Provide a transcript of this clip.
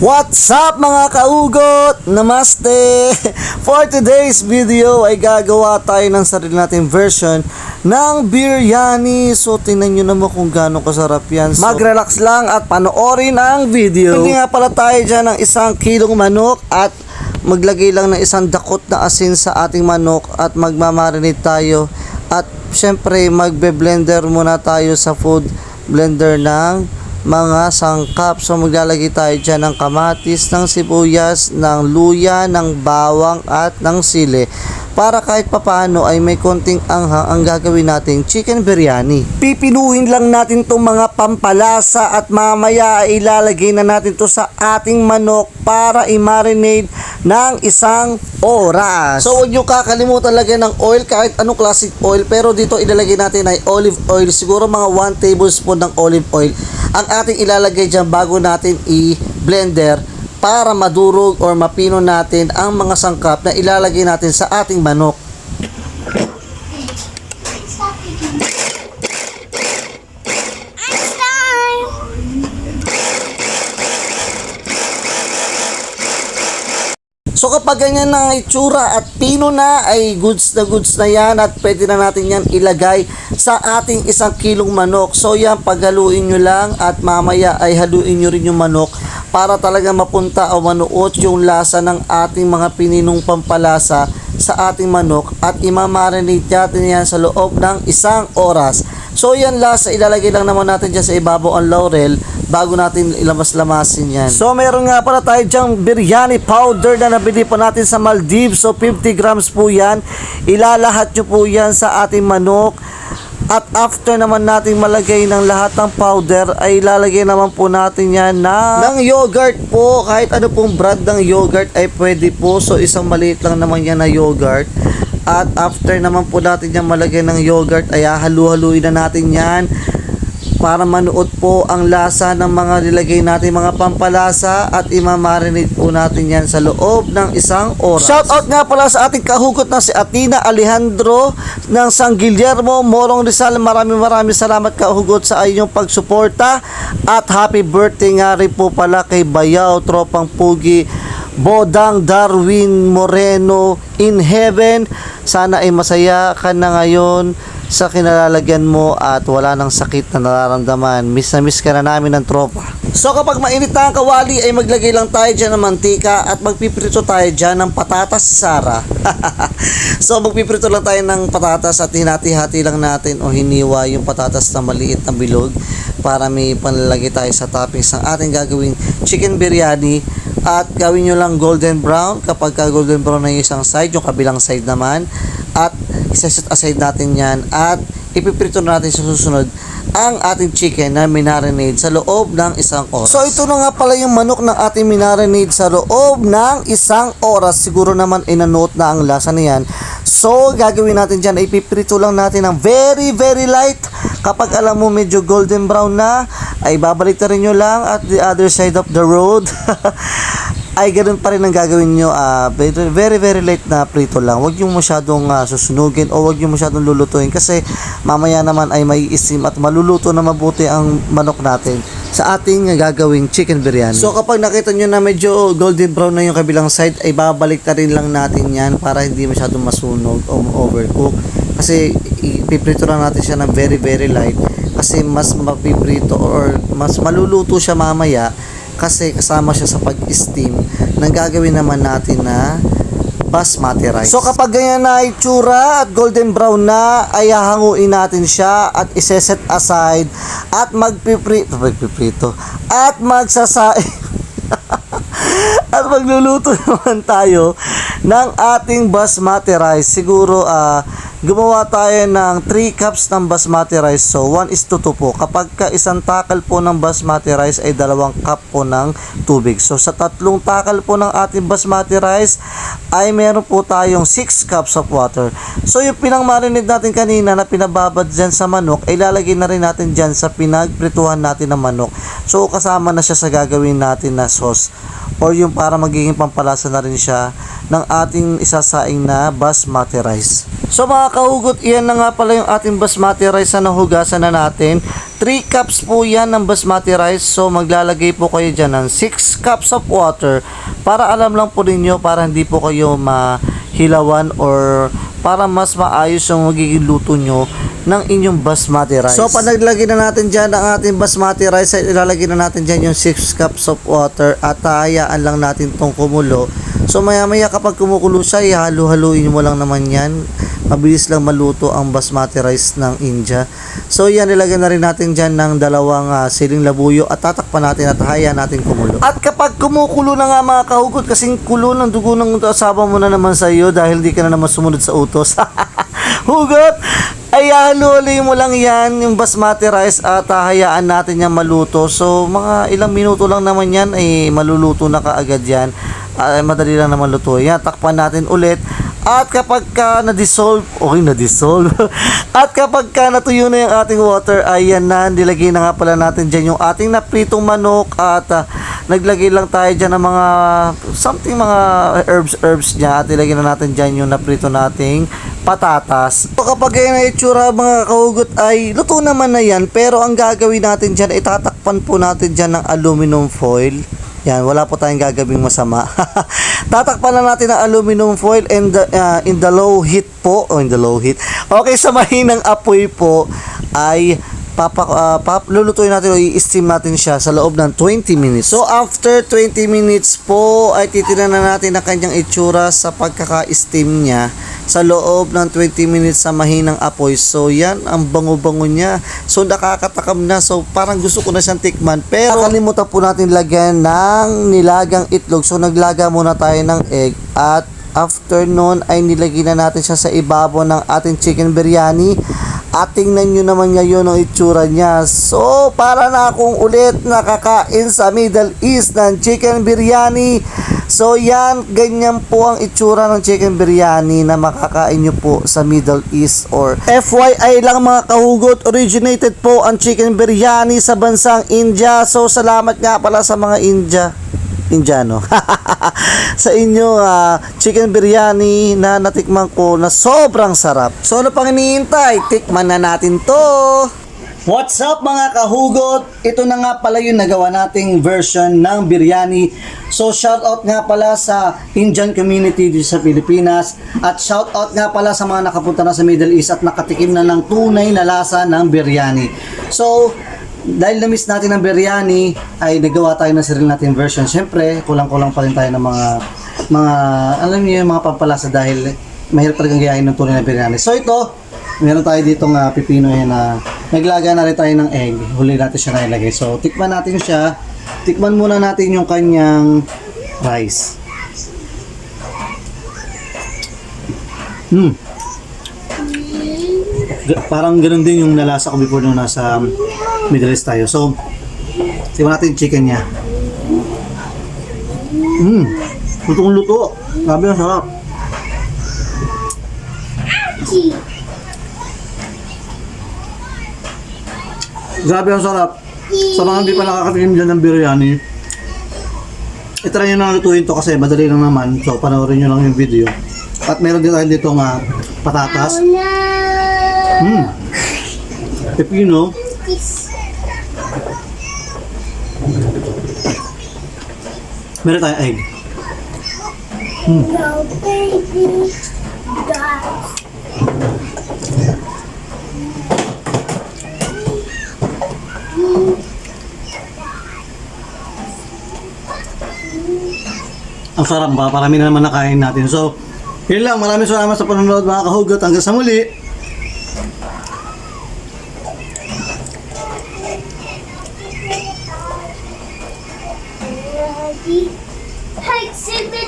What's up mga kaugot? Namaste! For today's video ay gagawa tayo ng sarili nating version ng biryani. So tingnan nyo naman kung gaano kasarap yan. So, mag-relax lang at panoorin ang video. Hindi nga pala tayo dyan ng 1 kilong manok at maglagay lang ng 1 dakot na asin sa ating manok at magmamarinate tayo. At syempre magbe-blender muna tayo sa food blender ng mga sangkap. So maglalagay tayo dyan ng kamatis, ng sibuyas, ng luya, ng bawang at ng sili para kahit papano ay may konting anghang ang gagawin nating chicken biryani. Pipinuhin lang natin itong mga pampalasa at mamaya ay ilalagay na natin to sa ating manok para i-marinate ng 1 oras. So huwag nyo kakalimutan lagyan ng oil, kahit anong classic oil, pero dito ilalagay natin ay olive oil, siguro mga 1 tablespoon ng olive oil ang ating ilalagay dyan bago natin i-blender para madurog or mapino natin ang mga sangkap na ilalagay natin sa ating manok. So kapag ganyan na itsura at pino na, ay goods na yan at pwede na natin yan ilagay sa ating 1 kilong manok. So yan, paghaluin nyo lang at mamaya ay haluin nyo rin yung manok para talaga mapunta o manuot yung lasa ng ating mga pininong pampalasa sa ating manok at imamarinate natin yan sa loob ng 1 oras. So yan, lasa ilalagay lang naman natin dyan sa ibabaw ang laurel bago natin ilamas-lamasin yan. So meron nga pala tayo dyang biryani powder na nabili po natin sa Maldives. So 50 grams po yan. Ilalahat nyo po yan sa ating manok. At after naman natin malagay ng lahat ng powder ay ilalagay naman po natin yan ng yogurt po. Kahit ano pong brand ng yogurt ay pwede po. So isang maliit lang naman yan na yogurt. At after naman po natin yan malagay ng yogurt ay halu-haluin na natin yan para manuot po ang lasa ng mga nilagay natin mga pampalasa at imamarinate po natin yan sa loob ng 1 oras. Shout out nga pala sa ating kahugot na si Atina Alejandro ng San Guillermo, Morong Rizal. Maraming salamat kahugot sa inyong pagsuporta at happy birthday nga rin po pala kay Bayaw Tropang Pugi, Bodang Darwin Moreno in heaven. Sana ay masaya ka na ngayon sa kinalalagyan mo at wala nang sakit na nararamdaman. Miss na miss ka na namin ng tropa. So kapag mainit na ang kawali ay maglagay lang tayo dyan ng mantika at magpiprito tayo dyan ng patatas si Sarah. So magpiprito lang tayo ng patatas at hinati-hati lang natin o hiniwa yung patatas na maliit na bilog para may panlalagay tayo sa toppings ng ating gagawing chicken biryani. At gawin nyo lang golden brown. Kapag golden brown na yung isang side, yung kabilang side naman, at isa-set aside natin yan at ipiprito natin sa susunod ang ating chicken na minarinade sa loob ng 1 oras. So ito na nga pala yung manok ng ating minarinade sa loob ng 1 oras. Siguro naman inanote na ang lasa niyan. So gagawin natin dyan, ipiprito lang natin ng very light. Kapag alam mo medyo golden brown na, ay babalik na rin nyo lang at the other side of the road. Ay ganun pa rin ang gagawin nyo, very light na prito lang. Huwag nyo masyadong susunugin o huwag nyo masyadong lulutuin kasi mamaya naman ay may isim at maluluto na mabuti ang manok natin sa ating gagawing chicken biryani. So kapag nakita nyo na medyo golden brown na yung kabilang side, ay babalik na rin lang natin yan para hindi masyadong masunog o overcook. Kasi ipiprito lang natin siya ng very light kasi mas mapiprito or mas maluluto siya mamaya kasi kasama siya sa pag-steam ng gagawin naman natin na basmati rice. So kapag ganyan na itsura at golden brown na, ay hahanguin natin siya at iseset aside at magpiprito at magsasaing at magluluto naman tayo ng ating basmati rice. Siguro gumawa tayo ng 3 cups ng basmati rice. So 1:2 po. Kapag ka 1 takal po ng basmati rice ay 2 cup po ng tubig. So sa 3 takal po ng ating basmati rice ay meron po tayong 6 cups of water. So yung pinang-marinate natin kanina na pinababad dyan sa manok ay lalagay na rin natin dyan sa pinagprituhan natin ng manok. So kasama na siya sa gagawin natin na sauce or yung para magiging pampalasa na rin siya ng ating isasaing na basmati rice. So mga kahugot, iyan na nga pala yung ating basmati rice na nahugasan na natin. 3 cups po yan ng basmati rice. So, maglalagay po kayo dyan ng 6 cups of water para alam lang po ninyo, para hindi po kayo mahilawan or para mas maayos yung magiging luto nyo ng inyong basmati rice. So, pag naglagay na natin dyan ang ating basmati rice, ay ilalagay na natin dyan yung 6 cups of water at hayaan lang natin tong kumulo. So, maya-maya kapag kumukulo siya, ihalo-haluin mo lang naman yan. Mabilis lang maluto ang basmati rice ng India. So, yan, ilagay na rin natin dyan ng 2 siling labuyo at tatakpan natin at hayaan natin kumulo. At kapag kumukulo na nga mga kahugot, kasing kulo ng dugo ng asawa mo na naman sa iyo dahil di ka na naman sumunod sa utos. Hugot! Ay halo-haloy mo lang yan, yung basmati rice at hayaan natin yan maluto. So, mga ilang minuto lang naman yan, ay maluluto na kaagad yan. Madali lang naman luto yan. Takpan natin ulit. At kapag ka na-dissolve, na-dissolve. At kapag ka natuyo na yung ating water, ayan na, nilagay na nga pala natin dyan yung ating napritong manok at naglagay lang tayo dyan ng mga mga herbs niya at ilagay na natin dyan yung naprito nating patatas. So kapag yan na itsura mga kahugot ay luto naman na yan, pero ang gagawin natin dyan, itatakpan po natin dyan ng aluminum foil. Yan, wala po tayong gagawing masama. Tatakpan na natin ang aluminum foil in the low heat po. In the low heat. Okay, sa mahinang apoy po ay lulutuin natin o i-steam natin siya sa loob ng 20 minutes. So, after 20 minutes po, ay titignan na natin ang kanyang itsura sa pagkaka-steam niya sa loob ng 20 minutes sa mahinang apoy. So, yan, ang bango-bango niya. So, nakakatakam na. So, parang gusto ko na siyang tikman. Pero, nakalimutan po natin lagyan ng nilagang itlog. So, naglaga muna tayo ng egg. At after nun, ay nilagay na natin siya sa ibabaw ng ating chicken biryani. At tingnan nyo naman ngayon ang itsura niya. So, para na akong ulit nakakain sa Middle East ng chicken biryani. So, yan, ganyan po ang itsura ng chicken biryani na makakain nyo po sa Middle East. Or FYI lang mga kahugot, originated po ang chicken biryani sa bansang India. So, salamat nga pala sa mga Indiano sa inyo chicken biryani na natikman ko na sobrang sarap. So ano pang iniintay? Tikman na natin to. What's up mga kahugot? Ito na nga pala yung nagawa nating version ng biryani. So shoutout nga pala sa Indian community dito sa Pilipinas at shoutout nga pala sa mga nakapunta na sa Middle East at nakatikim na ng tunay na lasa ng biryani. So dahil na-miss natin ang biryani, ay nagawa tayo ng sarili natin version. Siyempre, kulang-kulang pa rin tayo ng mga alam niyo yung mga pampalasa dahil mahirap talagang gayahin ng tunay na biryani. So ito, meron tayo dito nga pipino yan na naglaga na rin tayo ng egg. Huli natin siya na ilagay. So, tikman natin siya. Tikman muna natin yung kanyang rice. Parang ganun din yung nalasa ko before nung nasa Middle East tayo. So, tingnan natin yung chicken niya. Lutong-luto. Grabe ang sarap. Grabe ang sarap. Sa mga hindi pa nakakatikim dyan ng biryani, itry nyo na lutuin to kasi madali lang naman. So, panoorin nyo lang yung video. At meron din tayo dito nga patatas. Pepino. Meron tayong egg. No, baby. Guys. Ang sarap ba? Parami na naman nakain natin. So, yun lang. Maraming salamat sa panonood mga kahugot. Hanggang sa muli. Hey, sit there.